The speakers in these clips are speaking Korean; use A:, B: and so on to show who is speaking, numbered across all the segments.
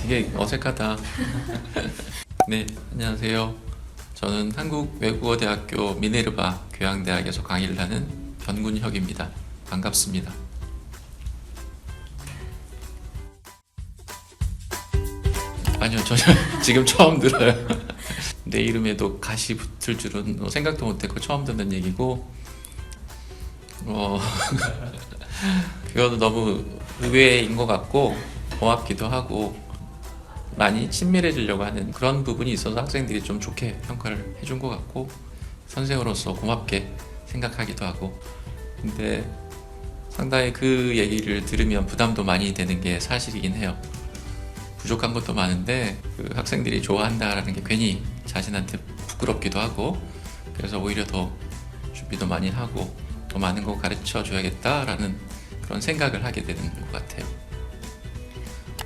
A: 되게 어색하다. 네, 안녕하세요. 저는 한국외국어대학교 미네르바 교양대학에서 강의를 하는 변군혁입니다. 반갑습니다. 아니요, 전혀 지금 처음 들어요. 내 이름에도 가시 붙을 줄은 생각도 못했고 처음 듣는 얘기고, 그거는 너무 의외인 것 같고 고맙기도 하고 많이 친밀해지려고 하는 그런 부분이 있어서 학생들이 좀 좋게 평가를 해준 것 같고 선생으로서 고맙게 생각하기도 하고, 근데 상당히 그 얘기를 들으면 부담도 많이 되는 게 사실이긴 해요. 부족한 것도 많은데 그 학생들이 좋아한다라는 게 괜히 자신한테 부끄럽기도 하고, 그래서 오히려 더 준비도 많이 하고 더 많은 거 가르쳐 줘야겠다라는 그런 생각을 하게 되는 것 같아요.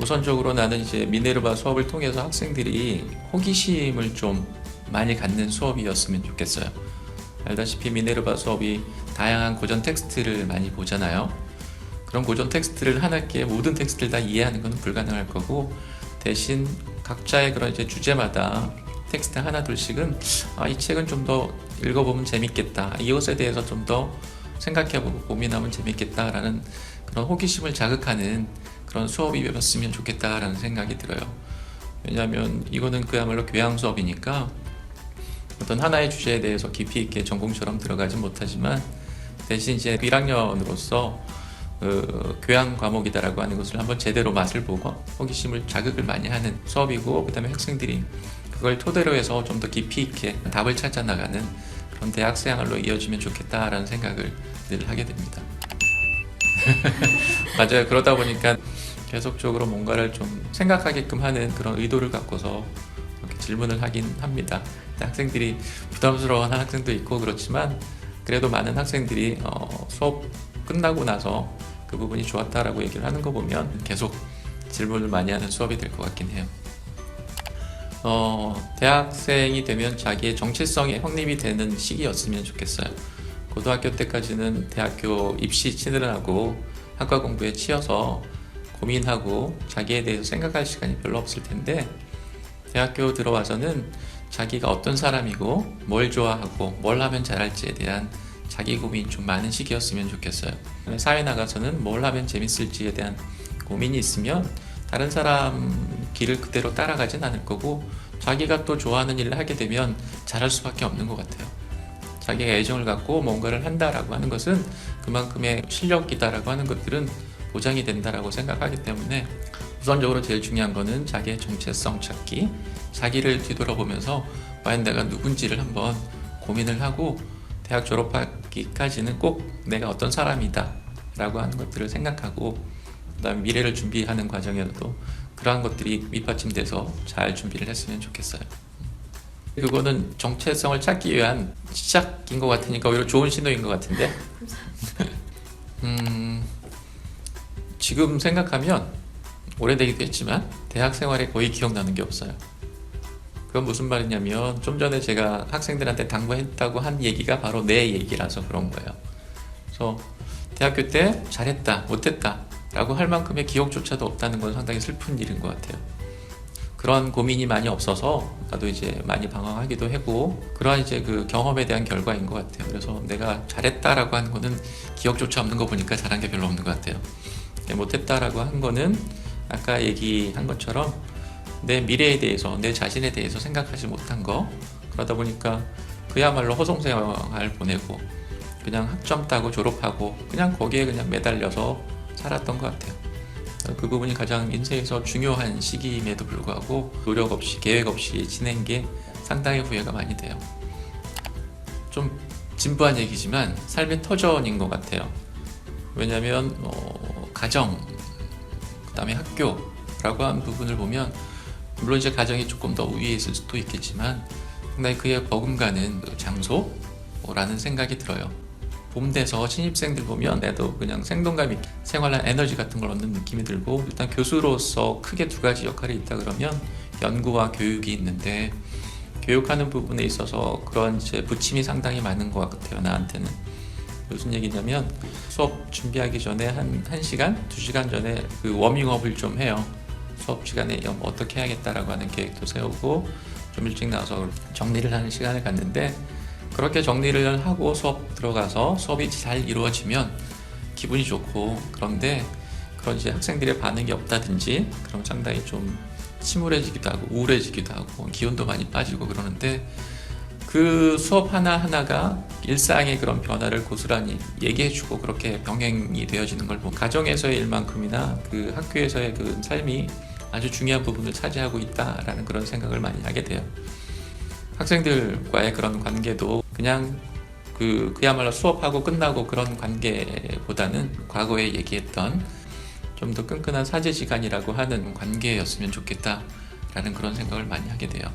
A: 우선적으로 나는 이제 미네르바 수업을 통해서 학생들이 호기심을 좀 많이 갖는 수업이었으면 좋겠어요. 알다시피 미네르바 수업이 다양한 고전 텍스트를 많이 보잖아요. 그런 고전 텍스트를 하나께 모든 텍스트를 다 이해하는 것은 불가능할 거고, 대신 각자의 그런 이제 주제마다 텍스트 하나 둘씩은 이 책은 좀 더 읽어보면 재밌겠다, 이것에 대해서 좀 더 생각해보고 고민하면 재밌겠다라는 그런 호기심을 자극하는 그런 수업이 되었으면 좋겠다라는 생각이 들어요. 왜냐하면 이거는 그야말로 교양 수업이니까 어떤 하나의 주제에 대해서 깊이 있게 전공처럼 들어가진 못하지만, 대신 이제 1학년으로서 교양 과목이다라고 하는 것을 한번 제대로 맛을 보고 호기심을 자극을 많이 하는 수업이고, 그 다음에 학생들이 그걸 토대로 해서 좀 더 깊이 있게 답을 찾아 나가는 그런 대학생활로 이어지면 좋겠다라는 생각을 늘 하게 됩니다. 맞아요. 그러다 보니까 계속적으로 뭔가를 좀 생각하게끔 하는 그런 의도를 갖고서 이렇게 질문을 하긴 합니다. 학생들이 부담스러워하는 학생도 있고 그렇지만, 그래도 많은 학생들이 수업 끝나고 나서 그 부분이 좋았다라고 얘기를 하는 거 보면 계속 질문을 많이 하는 수업이 될 것 같긴 해요. 대학생이 되면 자기의 정체성이 확립이 되는 시기였으면 좋겠어요. 고등학교 때까지는 대학교 입시 치느라고 학과 공부에 치여서 고민하고 자기에 대해서 생각할 시간이 별로 없을 텐데, 대학교 들어와서는 자기가 어떤 사람이고 뭘 좋아하고 뭘 하면 잘할지에 대한 자기 고민이 좀 많은 시기였으면 좋겠어요. 사회 나가서는 뭘 하면 재밌을지에 대한 고민이 있으면 다른 사람 길을 그대로 따라가진 않을 거고, 자기가 또 좋아하는 일을 하게 되면 잘할 수밖에 없는 것 같아요. 자기가 애정을 갖고 뭔가를 한다라고 하는 것은 그만큼의 실력이다라고 하는 것들은 보장이 된다라고 생각하기 때문에, 우선적으로 제일 중요한 거는 자기의 정체성 찾기, 자기를 뒤돌아보면서 과연 내가 누군지를 한번 고민을 하고, 대학 졸업하기까지는 꼭 내가 어떤 사람이다 라고 하는 것들을 생각하고, 그 다음에 미래를 준비하는 과정에서도 그러한 것들이 밑받침돼서 잘 준비를 했으면 좋겠어요. 그거는 정체성을 찾기 위한 시작인 것 같으니까 오히려 좋은 신호인 것 같은데 지금 생각하면 오래되기도 했지만 대학 생활에 거의 기억나는 게 없어요. 그건 무슨 말이냐면, 좀 전에 제가 학생들한테 당부했다고 한 얘기가 바로 내 얘기라서 그런 거예요. 그래서 대학교 때 잘했다, 못했다 라고 할 만큼의 기억조차도 없다는 건 상당히 슬픈 일인 것 같아요. 그런 고민이 많이 없어서 나도 이제 많이 방황하기도 하고, 그러한 이제 그 경험에 대한 결과인 것 같아요. 그래서 내가 잘했다라고 하는 거는 기억조차 없는 거 보니까 잘한 게 별로 없는 것 같아요. 못했다라고 한 거는 아까 얘기한 것처럼 내 미래에 대해서, 내 자신에 대해서 생각하지 못한 거, 그러다 보니까 그야말로 허송생활 보내고 그냥 학점 따고 졸업하고 그냥 거기에 그냥 매달려서 살았던 것 같아요. 그 부분이 가장 인생에서 중요한 시기임에도 불구하고 노력 없이 계획 없이 지낸 게 상당히 후회가 많이 돼요. 좀 진부한 얘기지만 삶의 터전인 것 같아요. 왜냐하면 가정, 그 다음에 학교라고 하는 부분을 보면, 물론 이제 가정이 조금 더 위에 있을 수도 있겠지만 상당히 그에 버금가는 장소라는 생각이 들어요. 봄 돼서 신입생들 보면 나도 그냥 생동감 있게 생활한 에너지 같은 걸 얻는 느낌이 들고, 일단 교수로서 크게 두 가지 역할이 있다 그러면 연구와 교육이 있는데, 교육하는 부분에 있어서 그런 이제 부침이 상당히 많은 것 같아요. 나한테는 무슨 얘기냐면, 수업 준비하기 전에 한 1시간, 2시간 전에 그 워밍업을 좀 해요. 수업 시간에 어떻게 해야겠다라고 하는 계획도 세우고 좀 일찍 나와서 정리를 하는 시간을 갖는데, 그렇게 정리를 하고 수업 들어가서 수업이 잘 이루어지면 기분이 좋고, 그런데 그런 이제 학생들의 반응이 없다든지 그럼 상당히 좀 침울해지기도 하고 우울해지기도 하고 기운도 많이 빠지고 그러는데, 그 수업 하나하나가 일상의 그런 변화를 고스란히 얘기해주고 그렇게 병행이 되어지는 걸 보면 가정에서의 일만큼이나 그 학교에서의 그 삶이 아주 중요한 부분을 차지하고 있다라는 그런 생각을 많이 하게 돼요. 학생들과의 그런 관계도 그냥 그야말로 수업하고 끝나고 그런 관계보다는 과거에 얘기했던 좀 더 끈끈한 사제지간이라고 하는 관계였으면 좋겠다라는 그런 생각을 많이 하게 돼요.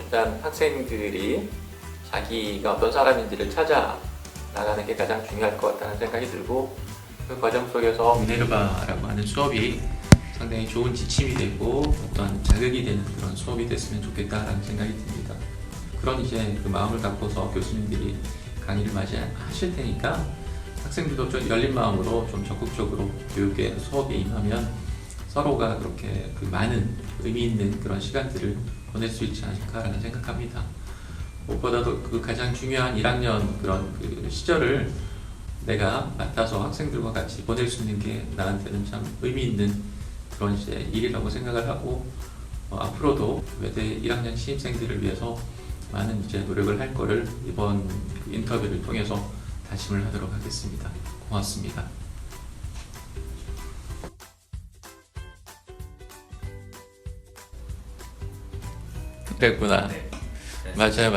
A: 일단 학생들이 자기가 어떤 사람인지를 찾아 나가는 게 가장 중요할 것 같다는 생각이 들고, 그 과정 속에서 미네르바라고 하는 수업이 상당히 좋은 지침이 되고 어떤 자극이 되는 그런 수업이 됐으면 좋겠다라는 생각이 듭니다. 그런 이제 그 마음을 갖고서 교수님들이 강의를 맞이하실 테니까 학생들도 좀 열린 마음으로 좀 적극적으로 교육의 수업에 임하면 서로가 그렇게 그 많은 의미 있는 그런 시간들을 보낼 수 있지 않을까라는 생각합니다. 무엇보다도 그 가장 중요한 1학년 그런 그 시절을 내가 맡아서 학생들과 같이 보낼 수 있는 게 나한테는 참 의미 있는 그런 이제 일이라고 생각을 하고, 앞으로도 외대 1학년 신입생들을 위해서 많은 이제 노력을 할 거를 이번 그 인터뷰를 통해서 다짐을 하도록 하겠습니다. 고맙습니다. 그랬구나.
B: 네.
A: 맞아요.